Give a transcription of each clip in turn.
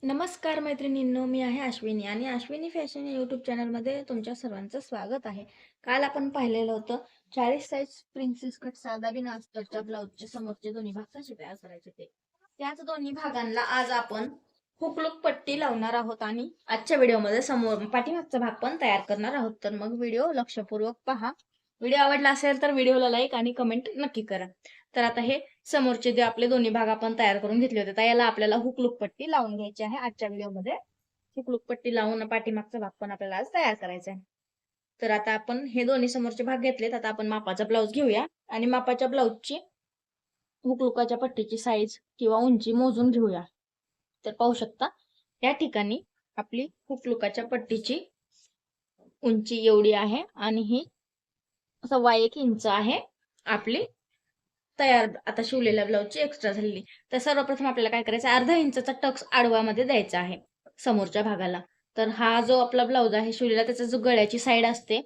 नमस्कार मैत्रिणींनो, मी आहे अश्विनी आणि अश्विनी फॅशन या यूट्यूब चॅनलमध्ये तुमच्या सर्वांचं स्वागत आहे. काल आपण पाहिलेलं होतं 40 साईज प्रिन्सेस कट साधा बिना अस्तरच्या ब्लाऊजचे समोरचे दोन्ही भाग कसे तयार करायचे ते. त्याच दोन्ही भागांना आज आपण हुकलूक पट्टी लावणार आहोत आणि आजच्या व्हिडिओमध्ये समोर पाठीमागचा भाग पण तयार करणार आहोत. तर मग व्हिडिओ लक्षपूर्वक पहा. व्हिडिओ आवडला असेल तर व्हिडिओला लाईक आणि कमेंट नक्की करा. तर आता हे समोरचे जे आपले दोन्ही भाग आपण तयार करून घेतले होते, तर याला आपल्याला हुकलूक पट्टी लावून घ्यायची आहे आजच्या व्हिडिओमध्ये. हुकलूक पट्टी लावून पाठीमागचा भाग पण आपल्याला आज तयार करायचा आहे. तर आता आपण हे दोन्ही समोरचे भाग घेतलेत. आता आपण मापाचा ब्लाऊज घेऊया आणि मापाच्या ब्लाऊजची हुकलुकाच्या पट्टीची साईज किंवा उंची मोजून घेऊया. तर पाहू शकता या ठिकाणी आपली हुकलुकाच्या पट्टीची उंची एवढी आहे आणि ही 1.25 इंच आहे आपली तयार आता शिवलेल्या ब्लाऊजची एक्स्ट्रा झालेली. तर सर्वप्रथम आपल्याला काय करायचं, अर्धा इंचाचा टक्स आडवामध्ये द्यायचा आहे समोरच्या भागाला. तर हा जो आपला ब्लाऊज आहे शिवलेला, त्याचा जो गळ्याची साईड असते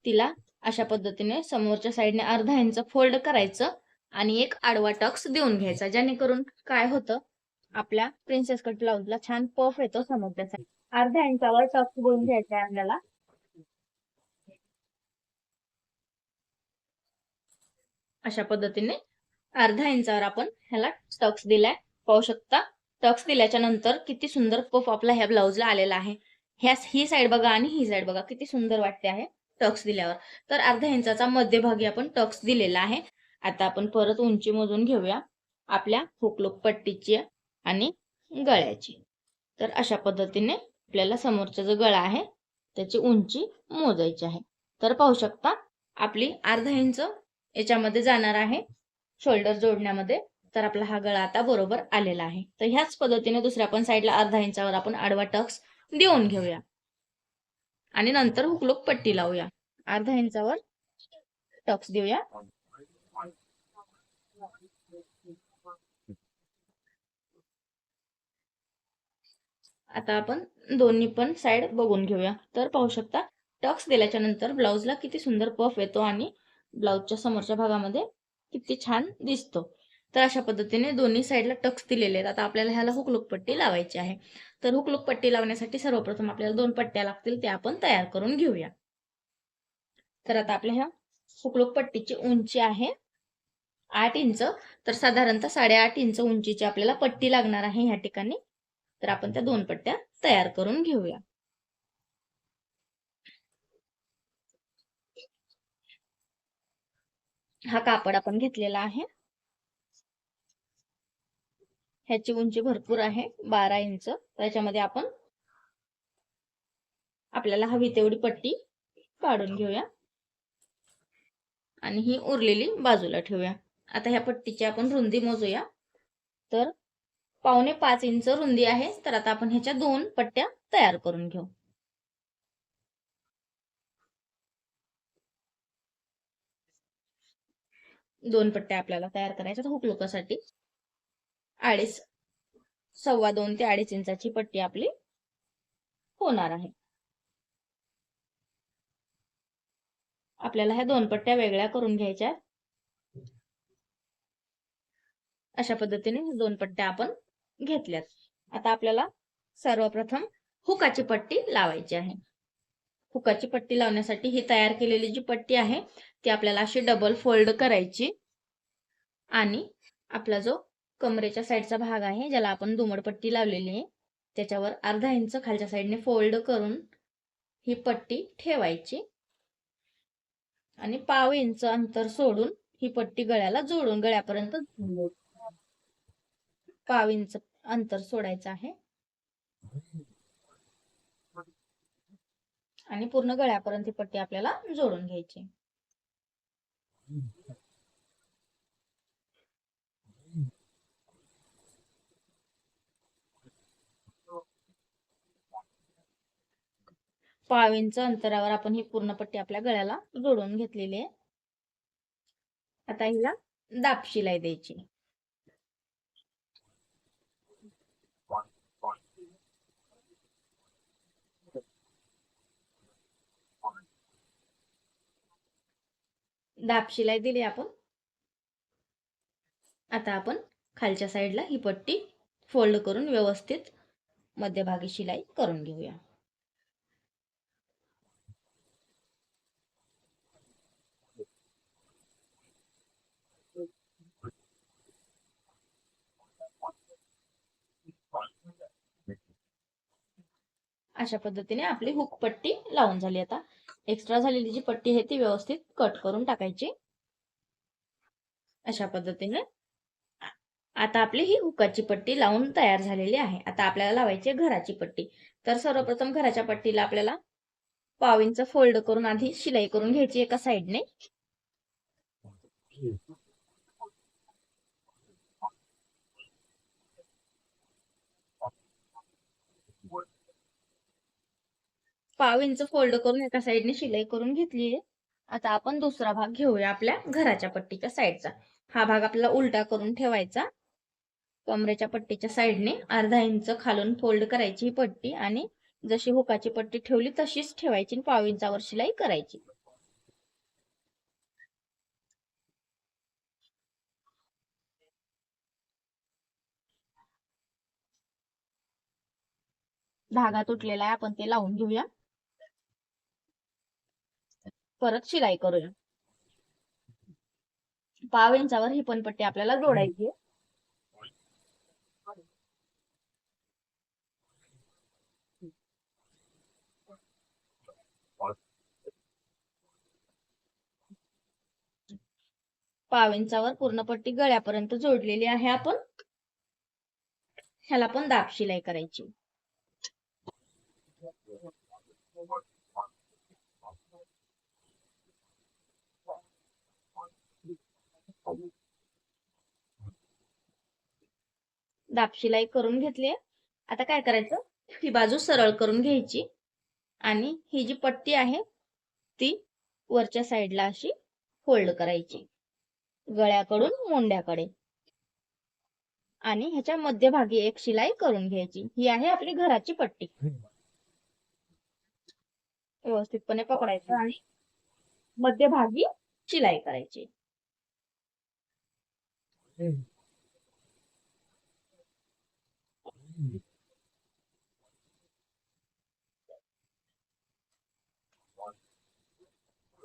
तिला अशा पद्धतीने समोरच्या साईडने अर्धा इंच फोल्ड करायचं आणि एक आडवा टक्स देऊन घ्यायचा, जेणेकरून काय होतं, आपल्या प्रिन्सेस कट ब्लाऊजला छान पफ येतो समोरच्या साईड. अर्ध्या इंचावर टक्स देऊन घ्यायचा आहे आपल्याला. अशा पद्धतीने अर्धा इंचावर आपण ह्याला टक्स दिलाय, पाहू शकता. टक्स दिल्याच्या नंतर किती सुंदर पफ आपला ह्या ब्लाऊजला आलेला आहे. ही साईड बघा आणि ही साईड बघा, किती सुंदर वाटते आहे टक्स दिल्यावर. तर अर्धा इंचाचा मध्यभागी आपण टक्स दिलेला आहे. आता आपण परत उंची मोजून घेऊया आपल्या हुकलूक पट्टीची आणि गळ्याची. तर अशा पद्धतीने आपल्याला समोरचा जो गळा आहे त्याची उंची मोजायची आहे. तर पाहू शकता आपली अर्धा इंच याच्यामध्ये जाणार आहे शोल्डर जोडण्यामध्ये. तर आपला हा गळा आता बरोबर आलेला आहे. तर ह्याच पद्धतीने दुसऱ्या पण साईडला अर्धा इंचावर आपण आडवा टक्स देऊन घेऊया आणि नंतर हुकलूक पट्टी लावूया. अर्धा इंचावर टक्स देऊया. आता आपण दोन्ही पण साईड बघून घेऊया. तर पाहू शकता टक्स दिल्याच्या नंतर ब्लाऊजला किती सुंदर पफ येतो आणि ब्लाऊजच्या समोरच्या भागामध्ये किती छान दिसतो. तर अशा पद्धतीने दोन्ही साईडला टक्स दिलेले आहेत. आता आपल्याला ह्याला हुकलूक पट्टी लावायची आहे. तर हुकलूक पट्टी लावण्यासाठी सर्वप्रथम आपल्याला 2 पट्ट्या लागतील, त्या आपण तयार करून घेऊया. तर आता आपल्या ह्या हुकलूक पट्टीची उंची आहे 8 इंच. तर साधारणतः 8.5 इंच उंचीची आपल्याला पट्टी लागणार आहे ह्या ठिकाणी. तर आपण त्या 2 पट्ट्या तयार करून घेऊया. हा कापड आपण घेतलेला आहे. ह्याची उंची भरपूर आहे 12 इंच. त्याच्यामध्ये आपण आपल्याला हवी तेवढी पट्टी काढून घेऊया आणि ही उरलेली बाजूला ठेवूया. आता ह्या पट्टीची आपण रुंदी मोजूया. तर 4.25 इंच रुंदी आहे. तर आता आपण ह्याच्या 2 पट्ट्या तयार करून घेऊ. दोन पट्ट्या आपल्याला तयार करायच्या हुकलुकासाठी. 2.5 ते 2.5 इंचाची पट्टी आपली होणार आहे. आपल्याला ह्या 2 पट्ट्या वेगळ्या करून घ्यायच्या. अशा पद्धतीने 2 पट्ट्या आपण घेतल्यात. आता आपल्याला सर्वप्रथम हुकाची पट्टी लावायची आहे. हुकाची पट्टी लावण्यासाठी ही तयार केलेली जी पट्टी आहे ती आपल्याला अशी डबल फोल्ड करायची आणि आपला जो कमरेच्या साईडचा भाग आहे, ज्याला आपण दुमड पट्टी लावलेली आहे, त्याच्यावर अर्धा इंच खालच्या साईडने फोल्ड करून ही पट्टी ठेवायची आणि 1/2 इंच अंतर सोडून ही पट्टी गळ्याला जोडून गळ्यापर्यंत 1/2 इंच अंतर सोडायचं आहे आणि पूर्ण गळ्यापर्यंत ही पट्टी आपल्याला जोडून घ्यायची. पाव इंच अंतरावर आपण ही पूर्ण पट्टी आपल्या गळ्याला जोडून घेतलेली आहे. आता हिला दाब शिलाई द्यायची. दाब शिलाई दिली आपण. आता आपण खालच्या साईडला ही पट्टी फोल्ड करून व्यवस्थित मध्यभागी शिलाई करून घेऊया. अशा पद्धतीने आपली हुक पट्टी लावून झाली. आता एक्स्ट्रा झालेली जी पट्टी आहे ती व्यवस्थित कट करून टाकायची. अशा पद्धतीने आता आपली ही हुकाची पट्टी लावून तयार झालेली आहे. आता आपल्याला लावायची घराची पट्टी. तर सर्वप्रथम घराच्या पट्टीला आपल्याला पाव इंच फोल्ड करून आधी शिलाई करून घ्यायची एका साइडने. पाव इंच फोल्ड करून एका साइडने शिलाई करून घेतली आहे. आता आपण दुसरा भाग घेऊया आपल्या घराच्या पट्टीच्या साइडचा. हा भाग आपल्याला उलटा करून ठेवायचा. कमरेच्या पट्टीच्या साइडने अर्धा इंच खालून फोल्ड करायची ही पट्टी आणि जशी हुकाची पट्टी ठेवली तशीच ठेवायची. पाव इंचावर शिलाई करायची. धागा तुटलेला आहे, आपण ते लावून घेऊया. परत शिलाई करूया. पाव इंचावर ही पण पट्टी आपल्याला जोडायची आहे. पाव इंचावर पूर्ण पट्टी गळ्यापर्यंत जोडलेली आहे आपण. ह्याला पण दाब शिलाई करायची. दाब शिलाई करून घेतली. आता काय करायचं, ही बाजू सरळ करून घ्यायची आणि ही जी पट्टी आहे ती वरच्या साईडला अशी फोल्ड करायची गळ्याकडून मुंड्याकडे आणि ह्याच्या मध्यभागी एक शिलाई करून घ्यायची. ही आहे आपली घराची पट्टी. व्यवस्थितपणे पकडायचं आणि मध्यभागी शिलाई करायची.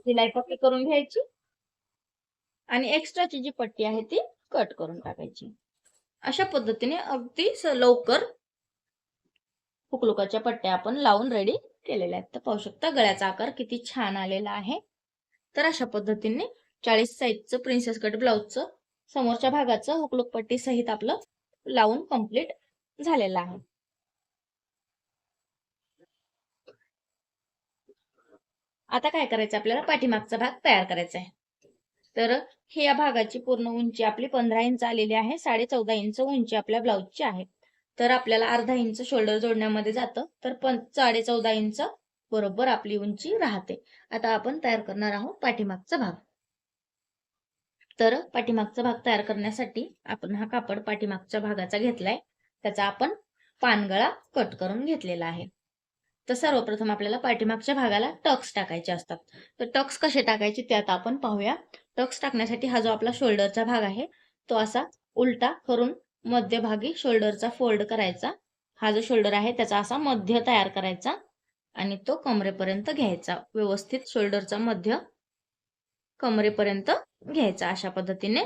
शिलाई पक्की करून घ्यायची आणि एक्स्ट्राची जी पट्टी आहे ती कट करून टाकायची. अशा पद्धतीने अगदी लवकर हुकलुकाच्या पट्ट्या आपण लावून रेडी केलेल्या आहेत. तर पाहू शकता गळ्याचा आकार किती छान आलेला आहे. तर अशा पद्धतीने 40 साईजचं प्रिन्सेस कट ब्लाउजचं समोरच्या भागाचं हुकलुक पट्टी सहित आपलं लावून कंप्लीट झालेलं आहे. आता काय करायचं, आपल्याला पाठीमागचा भाग तयार करायचा आहे. तर हे या भागाची पूर्ण उंची आपली 15 इंच आलेली आहे. 14.5 इंच उंची आपल्या ब्लाउजची आहे. तर आपल्याला अर्धा इंच शोल्डर जोडण्यामध्ये जातं. तर 14.5 इंच बरोबर आपली उंची राहते. आता आपण तयार करणार आहोत पाठीमागचा भाग. तर पाठीमागचा भाग तयार करण्यासाठी आपण हा कापड पाठीमागच्या भागाचा घेतलाय. त्याचा आपण पानगळा कट करून घेतलेला आहे. तर सर्वप्रथम आपल्याला पाठीमागच्या भागाला टक्स टाकायचे असतात. तर टक्स कसे टाकायचे ते आता आपण पाहूया. टक्स टाकण्यासाठी हा जो आपला शोल्डरचा भाग आहे तो असा उलटा करून मध्यभागी शोल्डरचा फोल्ड करायचा. हा जो शोल्डर आहे त्याचा असा मध्य तयार करायचा आणि तो कमरेपर्यंत घ्यायचा. व्यवस्थित शोल्डरचा मध्य कमरेपर्यंत घ्यायचा अशा पद्धतीने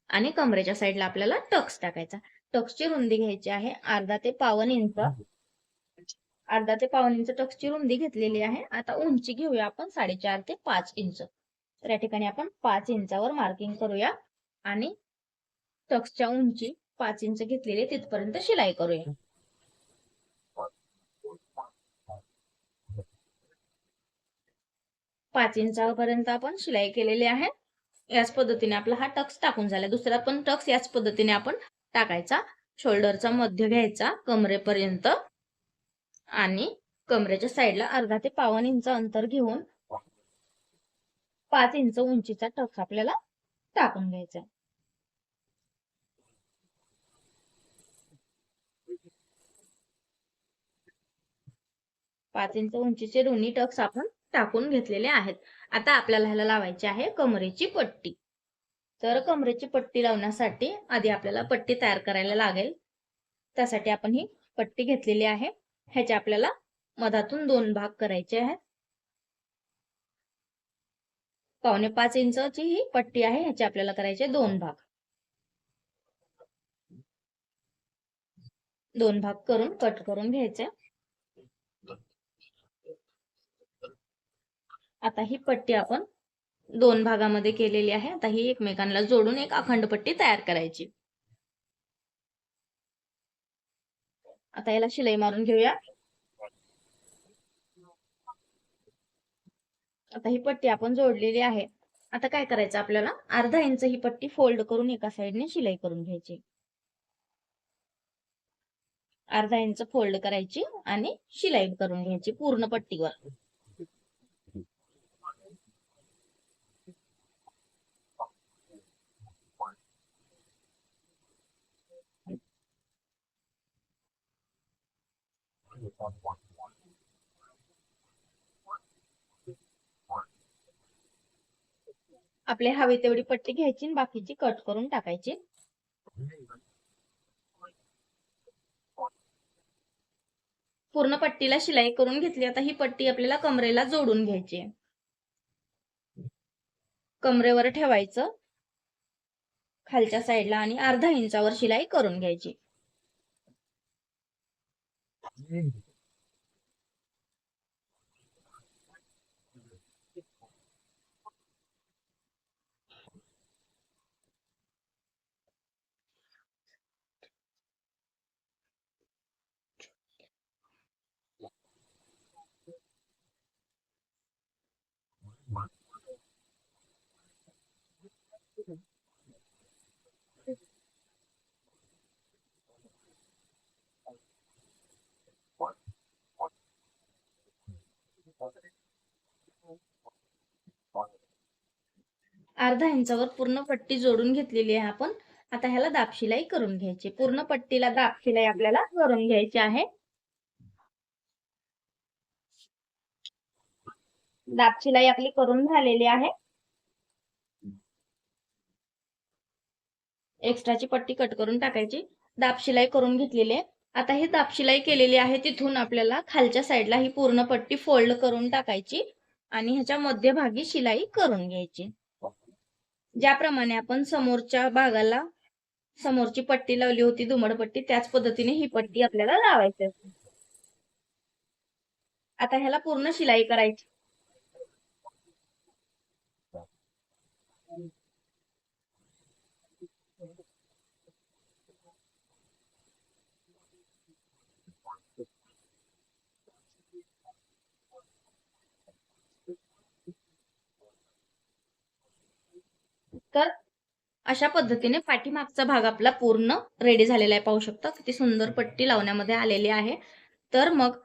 आणि कमरेच्या साईडला आपल्याला टक्स टाकायचा. टक्सची रुंदी घ्यायची आहे अर्धा ते पाऊण इंच. अर्धा ते पाऊण इंच टक्सची रुंदी घेतलेली आहे. आता उंची घेऊया आपण 4.5 ते 5 इंच. तर या ठिकाणी आपण 5 इंचावर मार्किंग करूया आणि टक्सच्या उंची 5 इंच घेतलेली तिथपर्यंत शिलाई करूया. पाच इंचापर्यंत आपण शिलाई केलेली आहे. याच पद्धतीने आपला हा टक्स टाकून झाला. दुसरा पण टक्स याच पद्धतीने आपण टाकायचा. शोल्डरचा मध्य घ्यायचा कमरेपर्यंत आणि कमरेच्या साईडला अर्धा ते पाऊण इंच अंतर घेऊन 5 इंच उंचीचा टक्स आपल्याला टाकून घ्यायचा. 5 इंच उंचीचे दोन्ही टक्स आपण टाकून घेतलेले आहेत. आता आपल्याला ह्याला लावायची आहे कमरेची पट्टी. तर कमरेची पट्टी लावण्यासाठी आधी आपल्याला पट्टी तयार करायला लागेल. त्यासाठी आपण ही पट्टी घेतलेली आहे. ह्याचे आपल्याला मधातून 2 भाग करायचे आहेत. 5.25 इंचाची ही पट्टी आहे. ह्याचे आपल्याला करायचे 2 भाग. 2 भाग करून कट करून घ्यायचे. आता ही पट्टी आपण 2 भागामध्ये केलेली आहे. आता ही एकमेकांना जोडून एक अखंड पट्टी तयार करायची. आता याला शिलाई मारून घेऊया. आता ही पट्टी आपण जोडलेली आहे. आता काय करायचं आपल्याला, अर्धा इंच ही पट्टी फोल्ड करून एका साईडने शिलाई करून घ्यायची. अर्धा इंच फोल्ड करायची आणि शिलाई करून घ्यायची पूर्ण पट्टीवर. आपले हवी तेवढी पट्टी घ्यायची आणि बाकीची कट करून टाकायची. पूर्ण पट्टीला शिलाई करून घेतली. आता ही पट्टी आपल्याला कमरेला जोडून घ्यायची. कमरेवर ठेवायचं खालच्या साईडला आणि अर्धा इंचावर शिलाई करून घ्यायची. अर्धा इंचावर पूर्ण पट्टी जोडून घेतलेली आहे आपण. आता ह्याला दाब शिलाई करून घ्यायची. पूर्ण पट्टीला दाब शिलाई आपल्याला करून घ्यायची आहे. दाब शिलाई आपली करून झालेली आहे. एक्स्ट्राची पट्टी कट करून टाकायची. दाब शिलाई करून घेतलेली आहे. आता ही दाब शिलाई केलेली आहे तिथून आपल्याला खालच्या साईडला ही पूर्ण पट्टी फोल्ड करून टाकायची आणि ह्याच्या मध्यभागी शिलाई करून घ्यायची. ज्याप्रमाणे आपण समोरच्या भागाला समोरची पट्टी लावली होती दुमड पट्टी, त्याच पद्धतीने ही पट्टी आपल्याला लावायची असते. आता ह्याला पूर्ण शिलाई करायची. तर अशा पद्धतीने पाठीमागचा भाग आपला पूर्ण रेडी झालेला आहे. पाहू शकता किती सुंदर पट्टी लावण्यामध्ये आलेली आहे. तर मग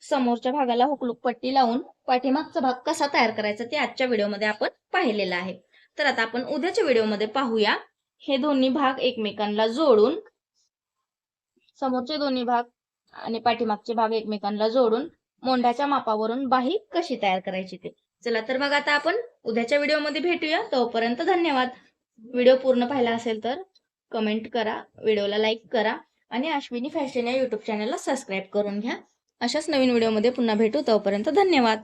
समोरच्या भागाला हुकलूक पट्टी लावून पाठीमागचा भाग कसा तयार करायचा ते आजच्या व्हिडिओमध्ये आपण पाहिलेलं आहे. तर आता आपण उद्याच्या व्हिडिओमध्ये पाहूया. हे दोन्ही भाग एकमेकांना जोडून, समोरचे दोन्ही भाग आणि पाठीमागचे भाग एकमेकांना जोडून मोंढ्याच्या मापावरून बाही कशी तयार करायची ते. चला तर मग आता आपण उद्याच्या व्हिडिओमध्ये भेटूया. तोपर्यंत धन्यवाद. व्हिडिओ पूर्ण पाहिला असेल तर कमेंट करा, व्हिडिओला लाईक करा आणि अश्विनी फॅशन या युट्यूब चॅनलला सबस्क्राईब करून घ्या. अशाच नवीन व्हिडिओमध्ये पुन्हा भेटू. तोपर्यंत धन्यवाद.